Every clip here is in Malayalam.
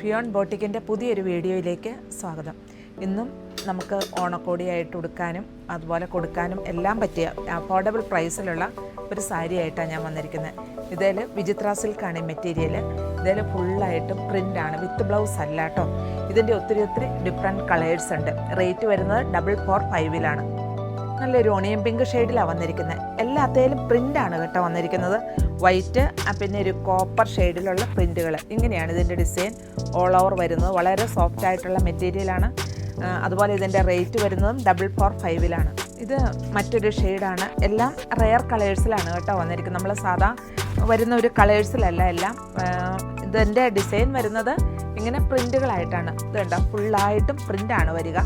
ഫിയോൺ ബോട്ടിക്കിൻ്റെ പുതിയൊരു വീഡിയോയിലേക്ക് സ്വാഗതം. ഇന്നും നമുക്ക് ഓണക്കോടിയായിട്ട് ഉടുക്കാനും അതുപോലെ കൊടുക്കാനും എല്ലാം പറ്റിയ അഫോർഡബിൾ പ്രൈസിലുള്ള ഒരു സാരി ആയിട്ടാണ് ഞാൻ വന്നിരിക്കുന്നത്. ഇതിൽ വിചിത്ര സിൽക്കാണ് മെറ്റീരിയൽ. ഇതിൽ ഫുള്ളായിട്ടും പ്രിൻ്റാണ്, വിത്ത് ബ്ലൗസ് അല്ല കേട്ടോ. ഇതിൻ്റെ ഒത്തിരി ഡിഫറെൻറ്റ് കളേഴ്സ് ഉണ്ട്. റേറ്റ് വരുന്നത് 445 നല്ലൊരു ഓണിയൻ പിങ്ക് ഷെയ്ഡിലാണ് വന്നിരിക്കുന്നത്. എല്ലാത്തേലും പ്രിൻ്റാണ് കേട്ടോ വന്നിരിക്കുന്നത്. വൈറ്റ്, പിന്നെ ഒരു കോപ്പർ ഷെയ്ഡിലുള്ള പ്രിൻറ്റുകൾ. ഇങ്ങനെയാണ് ഇതിൻ്റെ ഡിസൈൻ ഓൾ ഓവർ വരുന്നത്. വളരെ സോഫ്റ്റ് ആയിട്ടുള്ള മെറ്റീരിയലാണ്. അതുപോലെ ഇതിൻ്റെ റേറ്റ് വരുന്നതും 445 ഇത് മറ്റൊരു ഷെയ്ഡാണ്. എല്ലാം റെയർ കളേഴ്സിലാണ് കേട്ടോ വന്നിരിക്കുന്നത്. നമ്മൾ സാധാ വരുന്ന ഒരു കളേഴ്സിലല്ല എല്ലാം. ഇതിൻ്റെ ഡിസൈൻ വരുന്നത് ഇങ്ങനെ പ്രിൻറ്റുകളായിട്ടാണ്. ഇത് കണ്ടോ, ഫുള്ളായിട്ടും പ്രിൻ്റാണ് വരിക,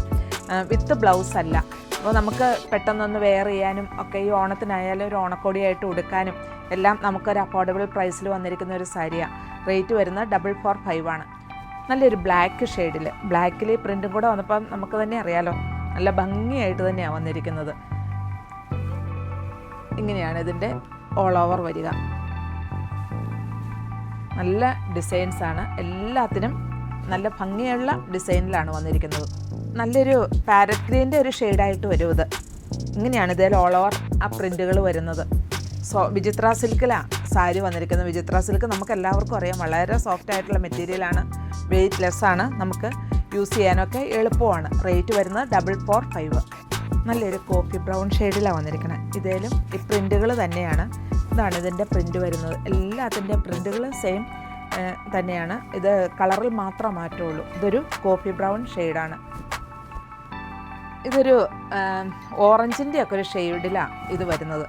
വിത്ത് ബ്ലൗസ് അല്ല. അപ്പോൾ നമുക്ക് പെട്ടെന്നൊന്ന് വെയർ ചെയ്യാനും ഒക്കെ ഈ ഓണത്തിനായാലും ഒരു ഓണക്കോടിയായിട്ട് ഉടുക്കാനും എല്ലാം നമുക്കൊരു അഫോർഡബിൾ പ്രൈസിൽ വന്നിരിക്കുന്ന ഒരു സാരിയാണ്. റേറ്റ് വരുന്നത് 445 നല്ലൊരു ബ്ലാക്ക് ഷെയ്ഡിൽ, ബ്ലാക്കിൽ പ്രിൻറ്റും കൂടെ വന്നപ്പം നമുക്ക് തന്നെ അറിയാലോ, നല്ല ഭംഗിയായിട്ട് തന്നെയാണ് വന്നിരിക്കുന്നത്. ഇങ്ങനെയാണ് ഇതിൻ്റെ ഓൾ ഓവർ വരിക. നല്ല ഡിസൈൻസാണ്, എല്ലാത്തിനും നല്ല ഭംഗിയുള്ള ഡിസൈനിലാണ് വന്നിരിക്കുന്നത്. നല്ലൊരു പാരറ്റ് ഗ്രീൻ്റെ ഒരു ഷെയ്ഡായിട്ട് വരും ഇത്. ഇങ്ങനെയാണ് ഇതിൽ ഓൾ ഓവർ ആ പ്രിൻറ്റുകൾ വരുന്നത്. വിചിത്ര സിൽക്കിലാണ് സാരി വന്നിരിക്കുന്നത്. വിചിത്ര സിൽക്ക് നമുക്ക് എല്ലാവർക്കും അറിയാം, വളരെ സോഫ്റ്റ് ആയിട്ടുള്ള മെറ്റീരിയലാണ്, വെയ്റ്റ് ലെസ്സാണ്, നമുക്ക് യൂസ് ചെയ്യാനൊക്കെ എളുപ്പമാണ്. റേറ്റ് വരുന്നത് 445 നല്ലൊരു കോഫി ബ്രൗൺ ഷെയ്ഡിലാണ് വന്നിരിക്കുന്നത്. ഇതിലും ഈ പ്രിൻറ്റുകൾ തന്നെയാണ്. ഇതാണ് ഇതിൻ്റെ പ്രിൻറ്റ് വരുന്നത്. എല്ലാത്തിൻ്റെയും പ്രിൻറ്റുകൾ സെയിം തന്നെയാണ്. ഇത് കളറിൽ മാത്രം മാറ്റമുള്ളൂ. ഇതൊരു കോഫി ബ്രൗൺ ഷെയ്ഡാണ്. ഇതൊരു ഓറഞ്ചിൻ്റെ ഒക്കെ ഒരു ഷെയ്ഡിലാണ് ഇത് വരുന്നത്.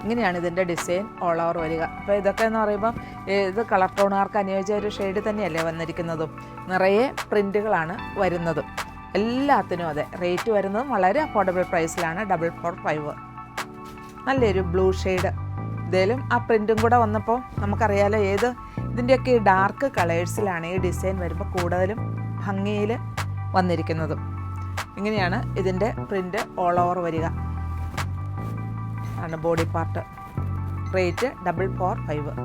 ഇങ്ങനെയാണ് ഇതിൻ്റെ ഡിസൈൻ ഓൾ ഓവർ വരിക. അപ്പോൾ ഇതൊക്കെ എന്ന് പറയുമ്പോൾ ഇത് കളർ ടോണുകാർക്ക് അനുയോജ്യ ഒരു ഷെയ്ഡ് തന്നെയല്ലേ വന്നിരിക്കുന്നതും. നിറയെ പ്രിൻറ്റുകളാണ് വരുന്നതും. എല്ലാത്തിനും അതെ. റേറ്റ് വരുന്നതും വളരെ അഫോർഡബിൾ പ്രൈസിലാണ് 445 നല്ലൊരു ബ്ലൂ ഷെയ്ഡ്. ഇതിലും ആ പ്രിൻറ്റും കൂടെ വന്നപ്പോൾ നമുക്കറിയാലോ, ഇതിൻ്റെയൊക്കെ ഈ ഡാർക്ക് കളേഴ്സിലാണ് ഈ ഡിസൈൻ വരുമ്പോൾ കൂടുതലും ഭംഗിയിൽ വന്നിരിക്കുന്നതും. ഇങ്ങനെയാണ് ഇതിൻ്റെ പ്രിൻ്റ് ഓൾ ഓവർ വരിക. ആണ് ബോഡി പാർട്ട്. റേറ്റ് 445